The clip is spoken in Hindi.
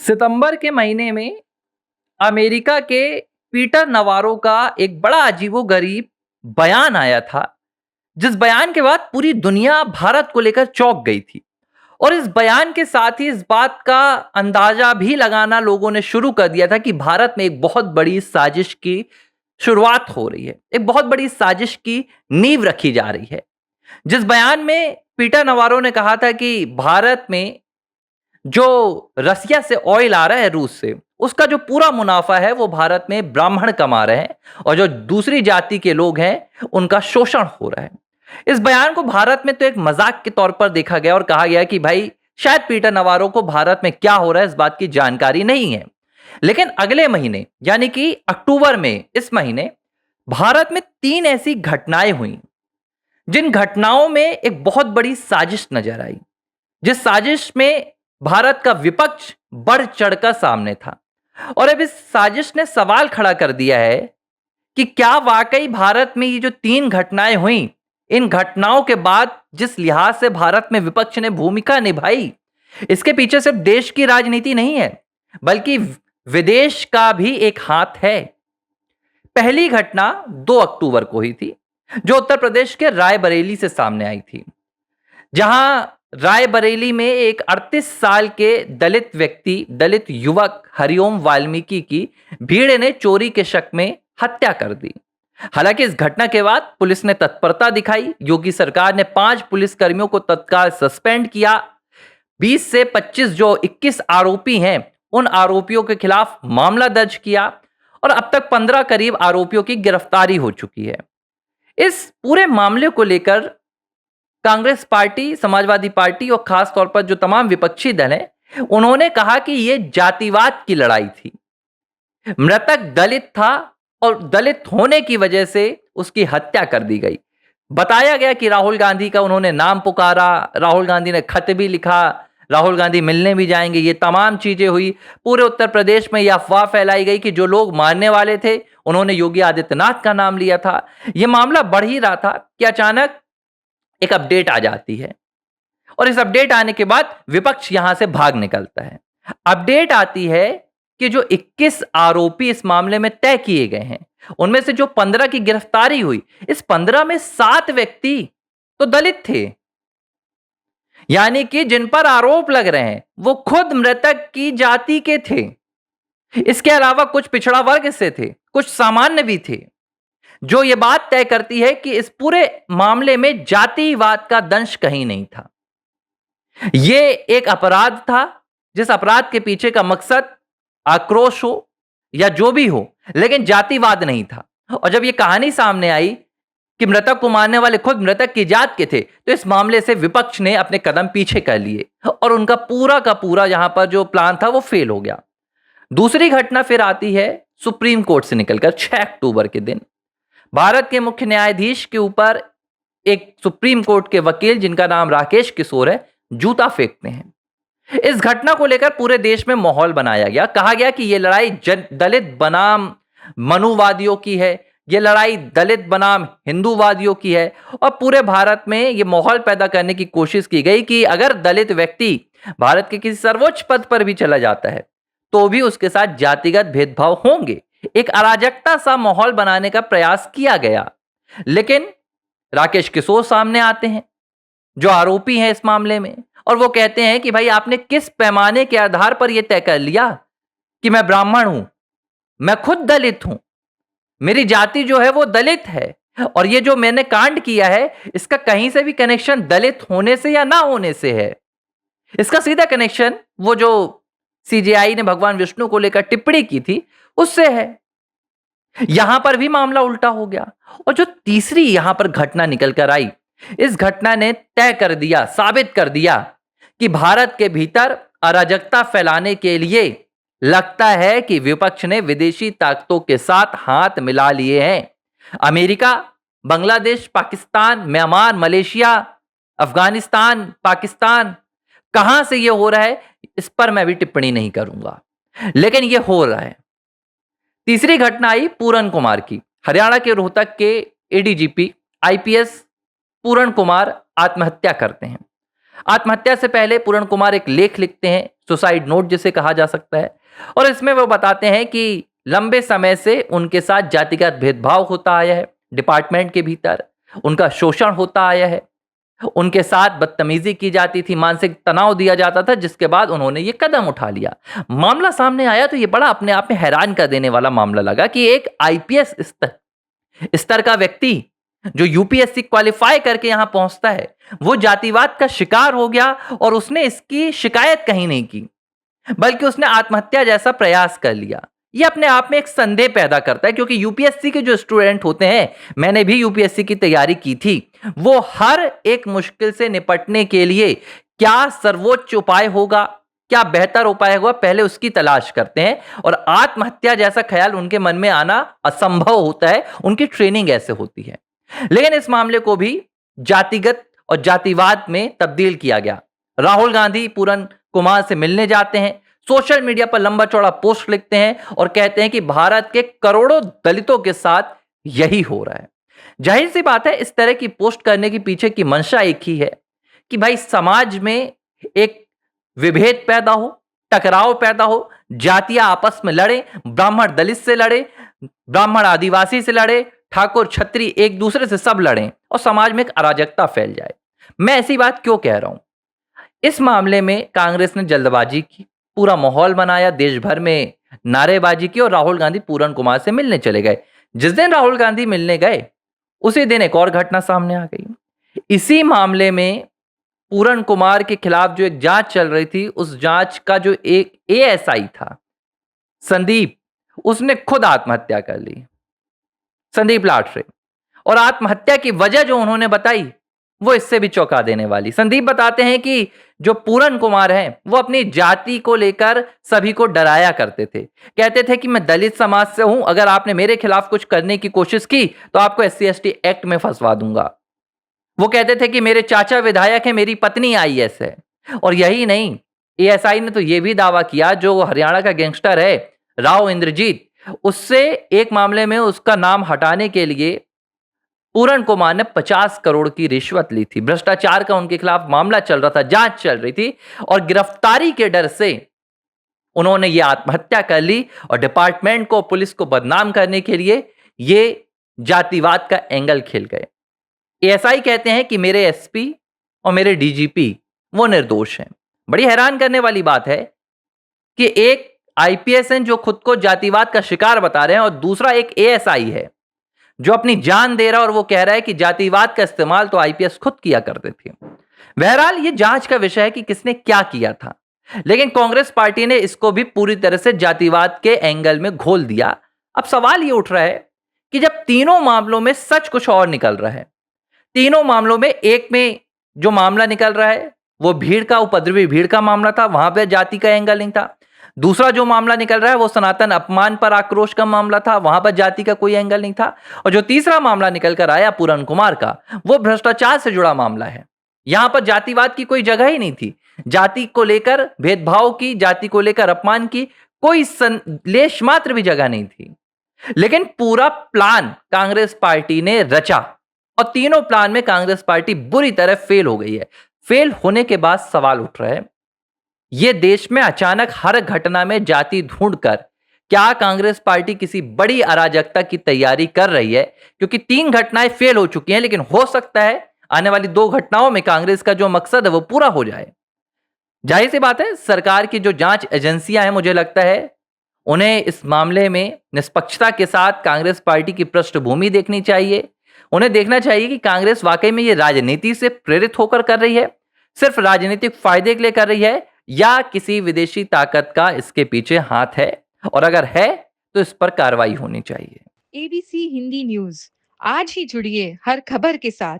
सितंबर के महीने में अमेरिका के पीटर नवारो का एक बड़ा अजीबोगरीब बयान आया था, जिस बयान के बाद पूरी दुनिया भारत को लेकर चौंक गई थी। और इस बयान के साथ ही इस बात का अंदाजा भी लगाना लोगों ने शुरू कर दिया था कि भारत में एक बहुत बड़ी साजिश की शुरुआत हो रही है, एक बहुत बड़ी साजिश की नींव रखी जा रही है। जिस बयान में पीटर नवारो ने कहा था कि भारत में जो रसिया से ऑयल आ रहा है, रूस से, उसका जो पूरा मुनाफा है वो भारत में ब्राह्मण कमा रहे हैं और जो दूसरी जाति के लोग हैं उनका शोषण हो रहा है। इस बयान को भारत में तो एक मजाक के तौर पर देखा गया और कहा गया कि भाई शायद पीटर नवारो को भारत में क्या हो रहा है इस बात की जानकारी नहीं है। लेकिन अगले महीने यानी कि अक्टूबर में, इस महीने भारत में 3 ऐसी घटनाएं हुई जिन घटनाओं में एक बहुत बड़ी साजिश नजर आई, जिस साजिश में भारत का विपक्ष बढ़ चढ़कर सामने था। और अब इस साजिश ने सवाल खड़ा कर दिया है कि क्या वाकई भारत में ये जो 3 घटनाएं हुई, इन घटनाओं के बाद जिस लिहाज से भारत में विपक्ष ने भूमिका निभाई, इसके पीछे सिर्फ देश की राजनीति नहीं है बल्कि विदेश का भी एक हाथ है। पहली घटना 2 अक्टूबर को हुई थी, जो उत्तर प्रदेश के रायबरेली से सामने आई थी, जहां रायबरेली में एक 38 साल के दलित व्यक्ति, दलित युवक हरिओम वाल्मीकि की भीड़ ने चोरी के शक में हत्या कर दी। हालांकि इस घटना के बाद पुलिस ने तत्परता दिखाई। योगी सरकार ने 5 पुलिसकर्मियों को तत्काल सस्पेंड किया। 20 से 25 जो 21 आरोपी हैं, उन आरोपियों के खिलाफ मामला दर्ज किया और अब तक 15 करीब आरोपियों की गिरफ्तारी हो चुकी है। इस पूरे मामले को लेकर कांग्रेस पार्टी, समाजवादी पार्टी और खास तौर पर जो तमाम विपक्षी दल हैं, उन्होंने कहा कि यह जातिवाद की लड़ाई थी। मृतक दलित था और दलित होने की वजह से उसकी हत्या कर दी गई। बताया गया कि राहुल गांधी का उन्होंने नाम पुकारा, राहुल गांधी ने खत भी लिखा, राहुल गांधी मिलने भी जाएंगे, ये तमाम चीजें हुई। पूरे उत्तर प्रदेश में यह अफवाह फैलाई गई कि जो लोग मारने वाले थे उन्होंने योगी आदित्यनाथ का नाम लिया था। यह मामला बढ़ ही रहा था कि अचानक एक अपडेट आ जाती है और इस अपडेट आने के बाद विपक्ष यहां से भाग निकलता है। अपडेट आती है कि जो 21 आरोपी इस मामले में तय किए गए हैं, उनमें से जो 15 की गिरफ्तारी हुई, इस 15 में 7 व्यक्ति तो दलित थे। यानी कि जिन पर आरोप लग रहे हैं वो खुद मृतक की जाति के थे। इसके अलावा कुछ पिछड़ा वर्ग से थे, कुछ सामान्य भी थे, जो ये बात तय करती है कि इस पूरे मामले में जातिवाद का दंश कहीं नहीं था। ये एक अपराध था जिस अपराध के पीछे का मकसद आक्रोश हो या जो भी हो, लेकिन जातिवाद नहीं था। और जब ये कहानी सामने आई कि मृतक को मारने वाले खुद मृतक की जात के थे, तो इस मामले से विपक्ष ने अपने कदम पीछे कर लिए और उनका पूरा का पूरा यहां पर जो प्लान था वो फेल हो गया। दूसरी घटना फिर आती है सुप्रीम कोर्ट से निकलकर 6 अक्टूबर के दिन। भारत के मुख्य न्यायाधीश के ऊपर एक सुप्रीम कोर्ट के वकील, जिनका नाम राकेश किशोर है, जूता फेंकते हैं। इस घटना को लेकर पूरे देश में माहौल बनाया गया। कहा गया कि यह लड़ाई दलित बनाम मनुवादियों की है, यह लड़ाई दलित बनाम हिंदूवादियों की है। और पूरे भारत में यह माहौल पैदा करने की कोशिश की गई कि अगर दलित व्यक्ति भारत के किसी सर्वोच्च पद पर भी चला जाता है तो भी उसके साथ जातिगत भेदभाव होंगे। एक अराजकता सा माहौल बनाने का प्रयास किया गया। लेकिन राकेश किशोर सामने आते हैं, जो आरोपी हैं इस मामले में, और वो कहते हैं कि भाई आपने किस पैमाने के आधार पर यह तय कर लिया कि मैं ब्राह्मण हूं, मैं खुद दलित हूं, मेरी जाति जो है वो दलित है, और ये जो मैंने कांड किया है इसका कहीं से भी कनेक्शन दलित होने से या ना होने से है। इसका सीधा कनेक्शन वो जो सीजेआई ने भगवान विष्णु को लेकर टिप्पणी की थी उससे है। यहां पर भी मामला उल्टा हो गया। और जो तीसरी यहां पर घटना निकल कर आई, इस घटना ने तय कर दिया, साबित कर दिया कि भारत के भीतर अराजकता फैलाने के लिए लगता है कि विपक्ष ने विदेशी ताकतों के साथ हाथ मिला लिए हैं। America, Bangladesh, Pakistan, Myanmar, Malaysia, Afghanistan, Pakistan, कहां से यह हो रहा है इस पर मैं भी टिप्पणी नहीं करूंगा, लेकिन यह हो रहा है। तीसरी घटना आई पूरन कुमार की। हरियाणा के रोहतक के एडीजीपी आईपीएस पूरन कुमार आत्महत्या करते हैं। आत्महत्या से पहले पूरण कुमार एक लेख लिखते हैं, सुसाइड नोट जिसे कहा जा सकता है, और इसमें वो बताते हैं कि लंबे समय से उनके साथ जातिगत भेदभाव होता आया है, डिपार्टमेंट के भीतर उनका शोषण होता आया है, उनके साथ बदतमीजी की जाती थी, मानसिक तनाव दिया जाता था, जिसके बाद उन्होंने ये कदम उठा लिया। मामला सामने आया तो ये बड़ा अपने आप में हैरान कर देने वाला मामला लगा कि एक आईपीएस स्तर का व्यक्ति जो यूपीएससी क्वालिफाई करके यहां पहुंचता है, वो जातिवाद का शिकार हो गया और उसने इसकी शिकायत कहीं नहीं की, बल्कि उसने आत्महत्या जैसा प्रयास कर लिया। ये अपने आप में एक संदेह पैदा करता है, क्योंकि यूपीएससी के जो स्टूडेंट होते हैं, मैंने भी यूपीएससी की तैयारी की थी, वो हर एक मुश्किल से निपटने के लिए क्या सर्वोच्च उपाय होगा, क्या बेहतर उपाय होगा, पहले उसकी तलाश करते हैं, और आत्महत्या जैसा ख्याल उनके मन में आना असंभव होता है, उनकी ट्रेनिंग ऐसे होती है। लेकिन इस मामले को भी जातिगत और जातिवाद में तब्दील किया गया। राहुल गांधी पूरन कुमार से मिलने जाते हैं, सोशल मीडिया पर लंबा चौड़ा पोस्ट लिखते हैं और कहते हैं कि भारत के करोड़ों दलितों के साथ यही हो रहा है। जाहिर सी बात है, इस तरह की पोस्ट करने के पीछे की मंशा एक ही है कि भाई समाज में एक विभेद पैदा हो, टकराव पैदा हो, जातियां आपस में लड़े, ब्राह्मण दलित से लड़े, ब्राह्मण आदिवासी से लड़े, ठाकुर छत्री एक दूसरे से सब लड़ें और समाज में एक अराजकता फैल जाए। मैं ऐसी बात क्यों कह रहा हूं? इस मामले में कांग्रेस ने जल्दबाजी की, पूरा माहौल बनाया, देश भर में नारेबाजी की और राहुल गांधी पूरन कुमार से मिलने चले गए। जिस दिन राहुल गांधी मिलने गए, उसी दिन एक और घटना सामने आ गई। इसी मामले में पूरन कुमार के खिलाफ जो एक जांच चल रही थी, उस जांच का जो एक एएसआई था, संदीप, उसने खुद आत्महत्या कर ली, संदीप लाठरे। और आत्महत्या की वजह जो उन्होंने बताई, वो इससे भी चौंका देने वाली। संदीप बताते हैं कि जो पूरन कुमार हैं, वो अपनी जाति को लेकर सभी को डराया करते थे। कहते थे कि मैं दलित समाज से हूं, अगर आपने मेरे खिलाफ कुछ करने की कोशिश की तो आपको SC/ST एक्ट में फंसवा दूंगा। वो कहते थे कि मेरे चाचा विधायक हैं, मेरी पत्नी आईएएस है। और यही नहीं, एएसआई ने तो यह भी दावा किया, जो हरियाणा का गैंगस्टर है राव इंद्रजीत, उससे एक मामले में उसका नाम हटाने के लिए पूरन कुमार ने 50 करोड़ की रिश्वत ली थी। भ्रष्टाचार का उनके खिलाफ मामला चल रहा था, जांच चल रही थी, और गिरफ्तारी के डर से उन्होंने ये आत्महत्या कर ली और डिपार्टमेंट को, पुलिस को बदनाम करने के लिए ये जातिवाद का एंगल खेल गए। एएसआई कहते हैं कि मेरे एसपी और मेरे डीजीपी वो निर्दोष हैं। बड़ी हैरान करने वाली बात है कि एक आईपीएस हैं जो खुद को जातिवाद का शिकार बता रहे हैं, और दूसरा एक एएसआई है जो अपनी जान दे रहा है और वो कह रहा है कि जातिवाद का इस्तेमाल तो आईपीएस खुद किया करते थे। बहरहाल ये जांच का विषय है कि किसने क्या किया था, लेकिन कांग्रेस पार्टी ने इसको भी पूरी तरह से जातिवाद के एंगल में घोल दिया। अब सवाल ये उठ रहा है कि जब तीनों मामलों में सच कुछ और निकल रहा है, तीनों मामलों में, एक में जो मामला निकल रहा है वो भीड़ का, उपद्रवी भीड़ का मामला था, वहां पे जाति का एंगल नहीं था। दूसरा जो मामला निकल रहा है वो सनातन अपमान पर आक्रोश का मामला था, वहां पर जाति का कोई एंगल नहीं था। और जो तीसरा मामला निकल कर आया पूरन कुमार का, वो भ्रष्टाचार से जुड़ा मामला है। यहां पर जातिवाद की कोई जगह ही नहीं थी। जाति को लेकर भेदभाव की, जाति को लेकर अपमान की कोई लेश मात्र भी जगह नहीं थी। लेकिन पूरा प्लान कांग्रेस पार्टी ने रचा और तीनों प्लान में कांग्रेस पार्टी बुरी तरह फेल हो गई है। फेल होने के बाद सवाल उठ रहा है, यह देश में अचानक हर घटना में जाति ढूंढकर क्या कांग्रेस पार्टी किसी बड़ी अराजकता की तैयारी कर रही है? क्योंकि 3 घटनाएं फेल हो चुकी हैं, लेकिन हो सकता है आने वाली 2 घटनाओं में कांग्रेस का जो मकसद है वो पूरा हो जाए। जाहिर सी बात है, सरकार की जो जांच एजेंसियां हैं, मुझे लगता है उन्हें इस मामले में निष्पक्षता के साथ कांग्रेस पार्टी की पृष्ठभूमि देखनी चाहिए। उन्हें देखना चाहिए कि कांग्रेस वाकई में ये राजनीति से प्रेरित होकर कर रही है, सिर्फ राजनीतिक फायदे के लिए कर रही है, या किसी विदेशी ताकत का इसके पीछे हाथ है, और अगर है तो इस पर कार्रवाई होनी चाहिए। ABC हिंदी न्यूज, आज ही जुड़िए हर खबर के साथ